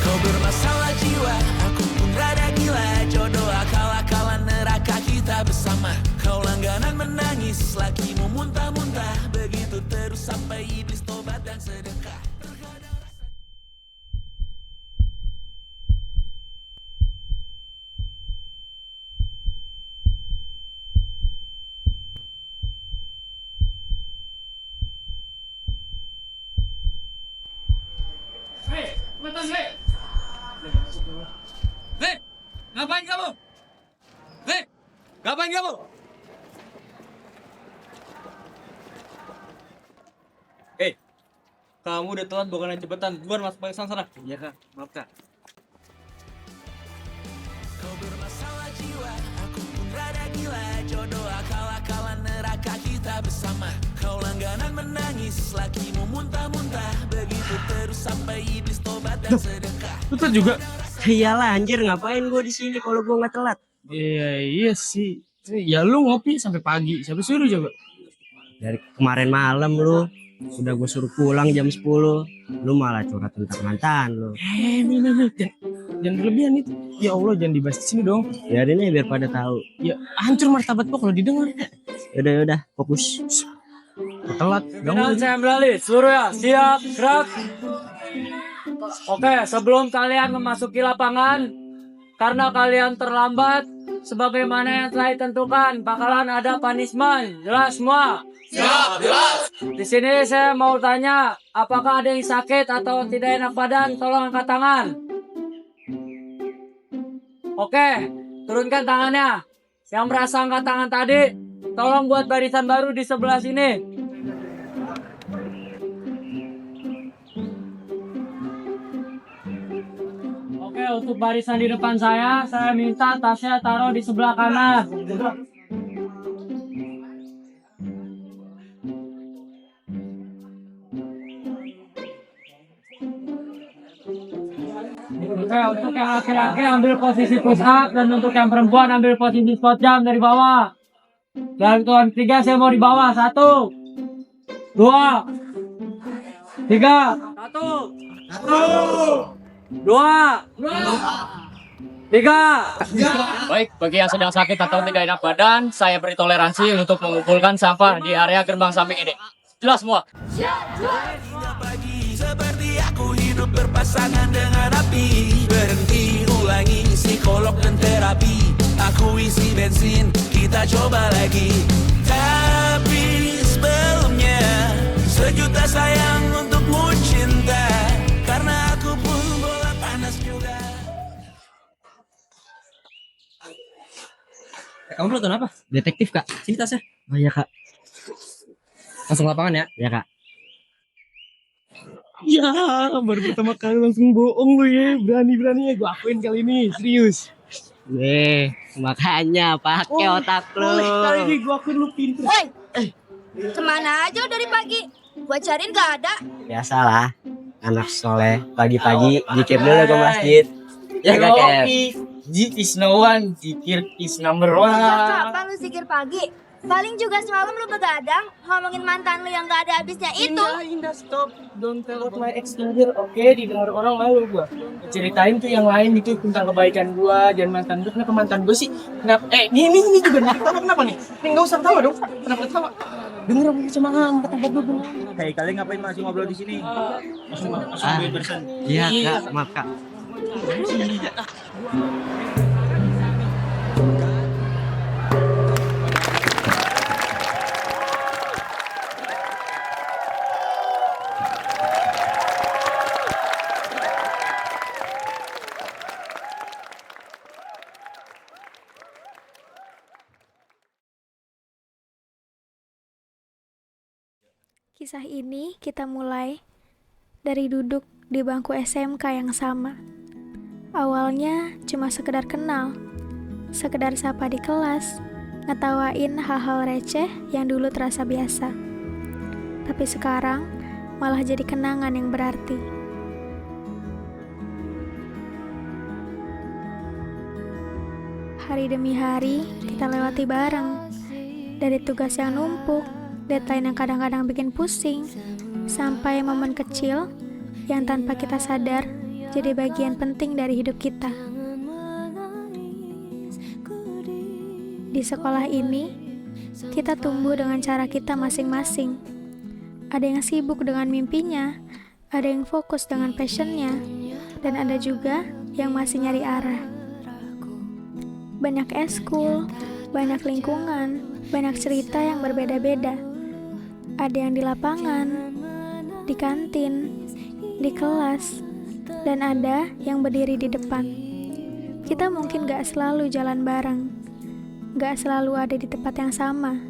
Kau bermasalah jiwa, aku pun rada gila. Jodoh akal-akalan neraka kita bersama. Kau langganan menangis, lakimu muntah-muntah. Begitu terus sampai iblis tobat dan sedekah. Hei, cepetan, hei! Hei, ngapain kamu? Hei, ngapain kamu? Hei, kamu udah telat, bukan cepetan. Buruan masuk pakai sana. Iya kak, maaf kak. Kau bermasalah jiwa, aku pun rada gila. Jodoh akal-akalan neraka kita bersama. Kau langganan menangis, lakimu muntah-muntah. Begitu terus sampai iblis tobat dan sedekah. Lu telat juga? Iyalah anjir, ngapain gua di sini kalau gua nggak telat? Iya sih. Ya lu ngopi sampai pagi. Siapa suruh coba? Dari kemarin malam lu udah gua suruh pulang jam 10. Lu malah curhat tentang mantan lu. Nih. Jangan berlebihan itu. Ya Allah, jangan dibahas di sini dong. Biarin aja biar pada tahu. Ya hancur martabat gua kalau didengar. Yaudah, fokus. Telat. Final saya beralih, seluruh ya, siap, gerak. Oke, sebelum kalian memasuki lapangan, karena kalian terlambat, sebagaimana yang telah ditentukan, bakalan ada punishment. Jelas semua? Siap, jelas. Di sini saya mau tanya, apakah ada yang sakit atau tidak enak badan? Tolong angkat tangan. Oke, turunkan tangannya. Yang merasa angkat tangan tadi, tolong buat barisan baru di sebelah sini. Oke, untuk barisan di depan saya minta tasnya taruh di sebelah kanan. Oke, untuk yang laki-laki ambil posisi push up, dan untuk yang perempuan ambil posisi squat jump dari bawah. Dari hitungan 3 saya mau di bawah. 1, 2, 3. 1, 2, 3. Baik, bagi yang sedang sakit atau tidak enak badan, saya beri toleransi untuk mengumpulkan sampah di area gerbang samping ini. Jelas semua? Hingga pagi seperti aku hidup berpasangan dengan api. Berhenti ulangi psikolog dan terapi. Aku isi bensin, kita coba lagi. Tapi sebelumnya 1.000.000 sayang untukmu cinta. Karena aku pun bola panas juga. Kamu peloton apa? Detektif, Kak. Sini tasnya. Oh iya, Kak. Langsung lapangan ya. Ya, Kak. Ya, baru pertama kali langsung bohong lu ya. Berani-beraninya gue akuin kali ini. Serius. Makanya pakai otak lu. Kali ini gue akuin lu pinter. Woi, kemana aja dari pagi? Gua cariin gak ada. Biasalah. Anak soleh pagi-pagi zikir dulu ke masjid. Ya, Kak Kev. Zikir is no one, zikir is number one. Kapan lu zikir pagi? Paling juga semalam lu begadang ngomongin mantan lu yang gak ada habisnya itu. Indah, stop. Don't tell about my ex here, oke? Didengar orang malu gua. Ceritain tuh yang lain itu tentang kebaikan gua dan mantan gua. Kenapa mantan gua sih? Kenapa? Ini juga nih. Kenapa nih? Nggak usah tahu dong. Kenapa ketawa? Dengar apa sama angkat tempat dulu. Hei, kalian ngapain masih ngobrol di sini? Masuk barisan. Iya, Kak. Maaf, Kak. Kisah ini kita mulai dari duduk di bangku SMK yang sama. Awalnya cuma sekedar kenal. sekedar sapa di kelas, ngetawain hal-hal receh yang dulu terasa biasa. Tapi sekarang malah jadi kenangan yang berarti. Hari demi hari kita lewati bareng. Dari tugas yang numpuk, deadline yang kadang-kadang bikin pusing, sampai momen kecil yang tanpa kita sadar jadi bagian penting dari hidup kita. Di sekolah ini, kita tumbuh dengan cara kita masing-masing. Ada yang sibuk dengan mimpinya, ada yang fokus dengan passionnya, dan ada juga yang masih nyari arah. Banyak eskul, banyak lingkungan, banyak cerita yang berbeda-beda. Ada yang di lapangan, di kantin, di kelas, dan ada yang berdiri di depan. Kita mungkin gak selalu jalan bareng, gak selalu ada di tempat yang sama,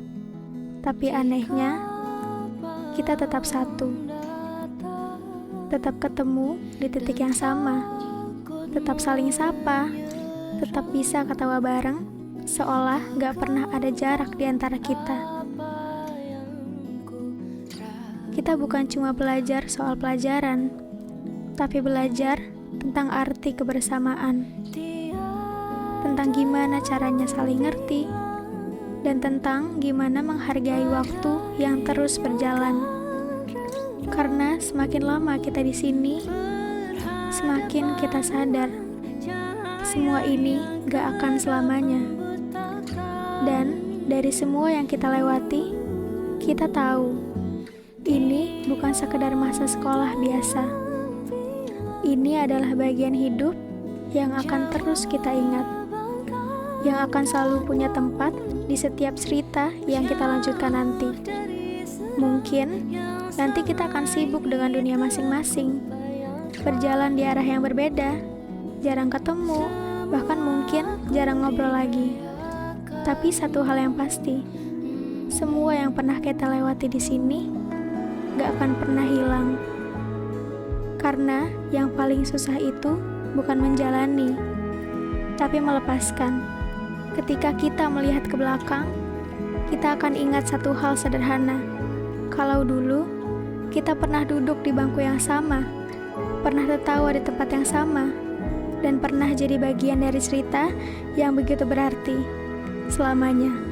tapi anehnya, kita tetap satu. Tetap ketemu di titik yang sama, tetap saling sapa, tetap bisa ketawa bareng, seolah gak pernah ada jarak di antara kita. Kita bukan cuma belajar soal pelajaran, tapi belajar tentang arti kebersamaan, tentang gimana caranya saling ngerti, dan tentang gimana menghargai waktu yang terus berjalan. Karena semakin lama kita di sini, semakin kita sadar semua ini gak akan selamanya. Dan dari semua yang kita lewati, kita tahu ini bukan sekedar masa sekolah biasa. Ini adalah bagian hidup yang akan terus kita ingat, yang akan selalu punya tempat di setiap cerita yang kita lanjutkan nanti. Mungkin nanti kita akan sibuk dengan dunia masing-masing, berjalan di arah yang berbeda, jarang ketemu, bahkan mungkin jarang ngobrol lagi. Tapi satu hal yang pasti, semua yang pernah kita lewati di sini gak akan pernah hilang. Karena yang paling susah itu bukan menjalani, tapi melepaskan. Ketika kita melihat ke belakang, kita akan ingat satu hal sederhana. Kalau dulu kita pernah duduk di bangku yang sama, pernah tertawa di tempat yang sama, dan pernah jadi bagian dari cerita yang begitu berarti selamanya.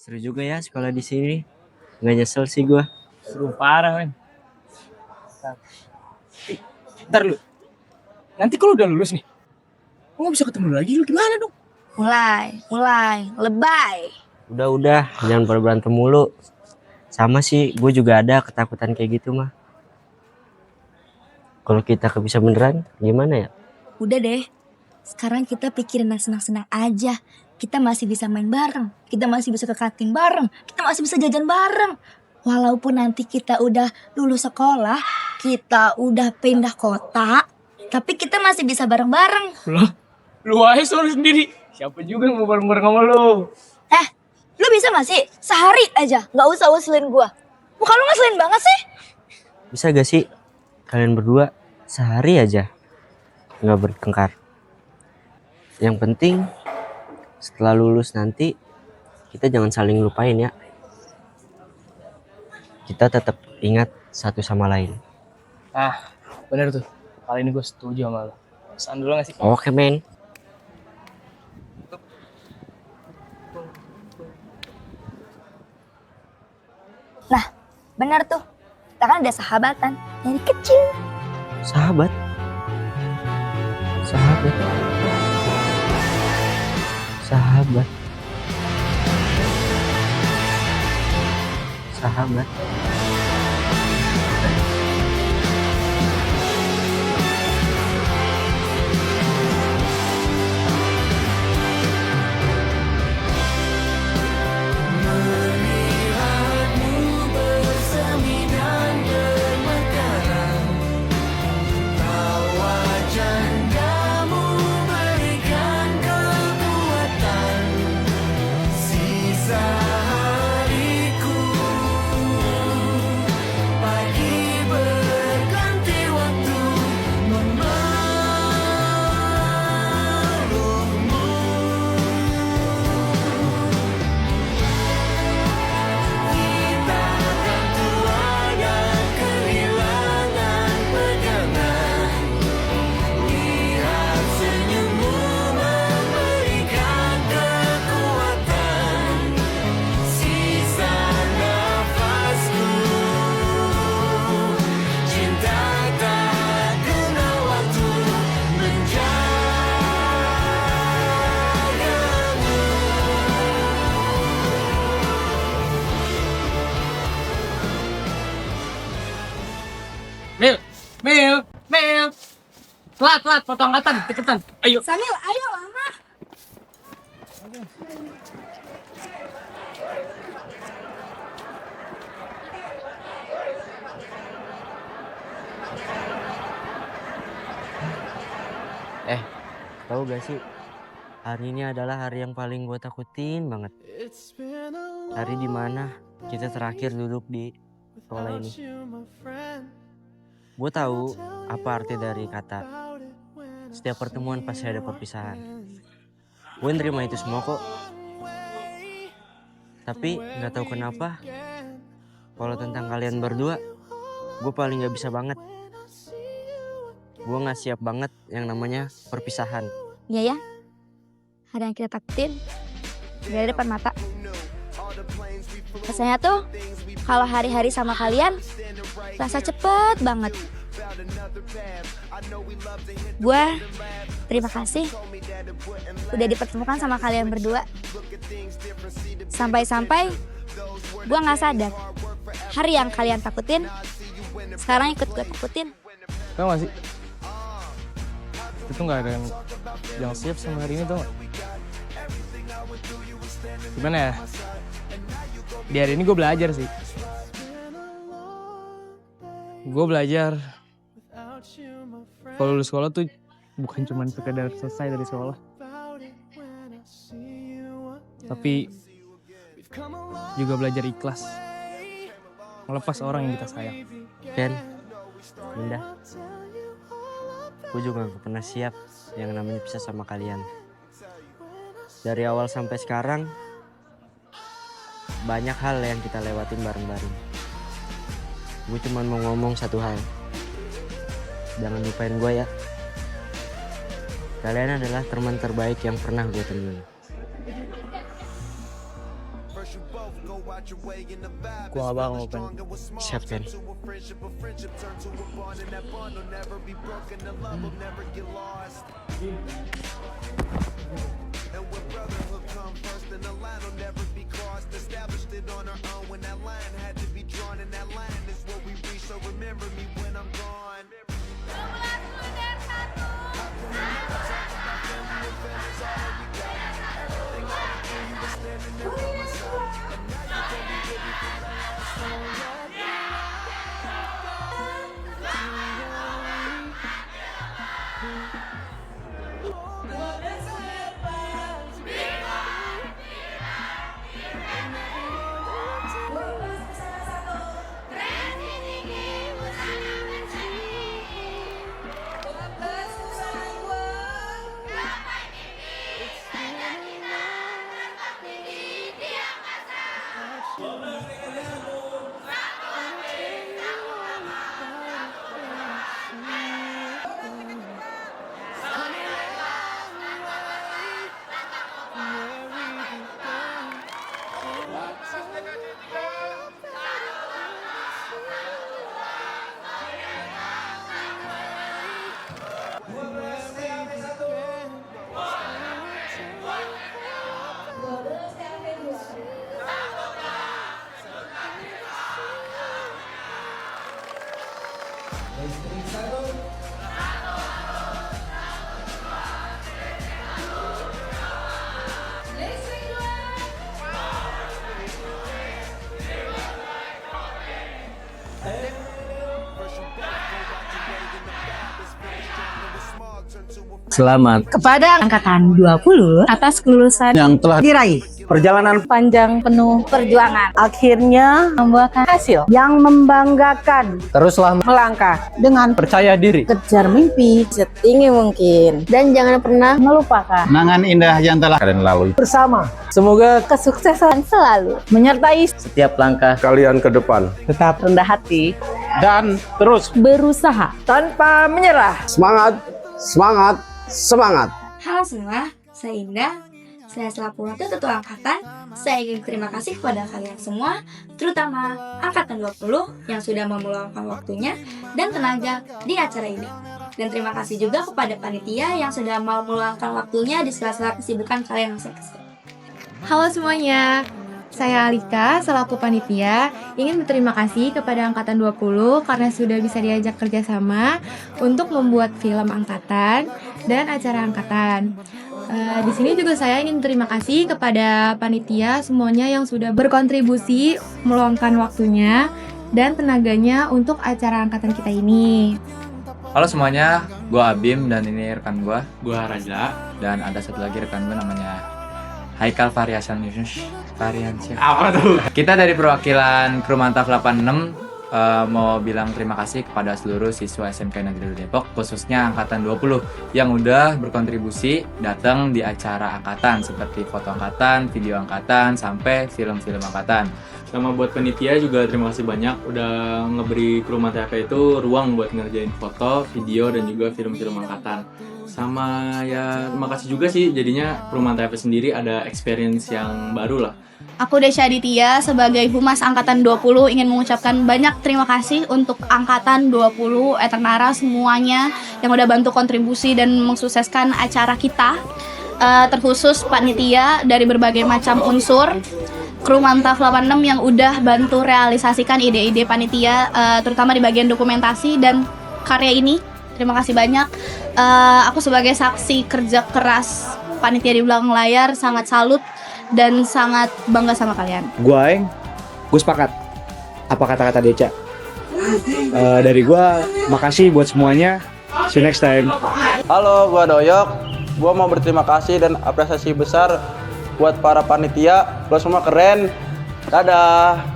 Seru juga ya sekolah di sini. Nggak nyesel sih gua. Seru parah, men. Ntar lu, nanti kalau udah lulus nih, lu gak bisa ketemu lagi, lu gimana dong? Mulai, lebay. Udah, jangan pada berantem mulu. Sama sih, gue juga ada ketakutan kayak gitu mah. Kalau kita bisa beneran, gimana ya? Udah deh, sekarang kita pikirin yang senang-senang aja. Kita masih bisa main bareng, kita masih bisa ke kantin bareng, kita masih bisa jajan bareng. Walaupun nanti kita udah lulus sekolah, kita udah pindah kota, tapi kita masih bisa bareng-bareng. Loh, lu aja soal sendiri. Siapa juga yang mau bareng-bareng sama lu? Lu bisa gak sih? Sehari aja, gak usah usulin gua. Muka lu ngeselin banget sih. Bisa gak sih kalian berdua sehari aja nggak bertengkar? Yang penting setelah lulus nanti kita jangan saling lupain ya. Kita tetap ingat satu sama lain. Bener tuh. Kali ini gue setuju sama lu. Pesan dulu gak sih? Oke, men. Nah, bener tuh. Kita kan udah sahabatan dari kecil. Sahabat. Sahabat. Sahabat. Sahabat. Mil. Telat, potong angkatan, cepetan. Ayo. Samil, ayo lama. Tahu gak sih? Hari ini adalah hari yang paling gue takutin banget. Hari dimana kita terakhir duduk di sekolah ini. Gue tahu apa arti dari kata setiap pertemuan pasti ada perpisahan. Gue nerima itu semua kok. Tapi nggak tahu kenapa, kalau tentang kalian berdua, gue paling nggak bisa banget. Gue nggak siap banget yang namanya perpisahan. Iya ya, hari yang kita takutin gak ada depan mata. Rasanya tuh kalau hari-hari sama kalian rasa cepet banget. Gue terima kasih udah dipertemukan sama kalian berdua. Sampai-sampai gue gak sadar hari yang kalian takutin sekarang ikut gue takutin. Tau gak sih? Itu gak ada yang siap sama hari ini, tau gak? Gimana ya? Di hari ini gue belajar sih. Gue belajar kalau lulus sekolah tuh bukan cuma sekedar selesai dari sekolah, tapi juga belajar ikhlas melepas orang yang kita sayang. Ken, Indah, gue juga gak pernah siap yang namanya pisah sama kalian. Dari awal sampai sekarang, banyak hal yang kita lewatin bareng-bareng. Gue cuma mau ngomong satu hal. Jangan lupain gue ya. Kalian adalah teman terbaik yang pernah gue temuin. Gue gak bakal lupain. Siap, Ken. Selamat kepada angkatan 20 atas kelulusan yang telah diraih. perjalanan Panjang penuh perjuangan Akhirnya membuahkan hasil yang membanggakan. teruslah melangkah dengan percaya diri. kejar mimpi setinggi mungkin dan jangan pernah melupakan Kenangan indah yang telah kalian lalui. bersama. Semoga kesuksesan selalu menyertai Setiap langkah kalian ke depan Tetap rendah hati, dan terus berusaha tanpa menyerah. semangat, semangat, semangat. Halo semua, saya Indah. Saya selaku Wakil Ketua Angkatan, saya ingin terima kasih kepada kalian semua, terutama Angkatan 20 yang sudah meluangkan waktunya dan tenaga di acara ini. Dan terima kasih juga kepada panitia yang sudah mau meluangkan waktunya di sela-sela kesibukan kalian masing-masing. Halo semuanya, Saya Alika, selaku panitia, ingin berterima kasih kepada Angkatan 20 karena sudah bisa diajak kerjasama untuk membuat film angkatan dan acara angkatan. Di sini juga saya ingin berterima kasih kepada panitia semuanya yang sudah berkontribusi meluangkan waktunya dan tenaganya untuk acara angkatan kita ini. Halo semuanya, gue Abim dan ini rekan gue Raja. dan ada satu lagi rekan gue namanya Haikal Variansyah. Apa tuh? Kita dari perwakilan kru Mantap 86 mau bilang terima kasih kepada seluruh siswa SMK Negeri 2 Depok, khususnya angkatan 20 yang udah berkontribusi datang di acara angkatan seperti foto angkatan, video angkatan, sampai film-film angkatan. Sama buat panitia juga terima kasih banyak udah ngeberi kru Mantap itu ruang buat ngerjain foto, video, dan juga film-film angkatan. Sama ya terima kasih juga sih jadinya kru Mantap sendiri ada experience yang baru lah. Aku Desya Aditya sebagai Humas Angkatan 20 ingin mengucapkan banyak terima kasih untuk Angkatan 20, Eternara semuanya yang udah bantu kontribusi dan mensukseskan acara kita. Terkhusus panitia dari berbagai macam unsur, kru Mantap 86 yang udah bantu realisasikan ide-ide panitia, terutama di bagian dokumentasi dan karya ini. Terima kasih banyak. Aku sebagai saksi kerja keras panitia di belakang layar sangat salut dan sangat bangga sama kalian. Gue sepakat apa kata-kata Deca. Dari gue, makasih buat semuanya. See you next time. Halo, gue Doyok. Gue mau berterima kasih dan apresiasi besar buat para panitia. Lo semua keren. Dadah.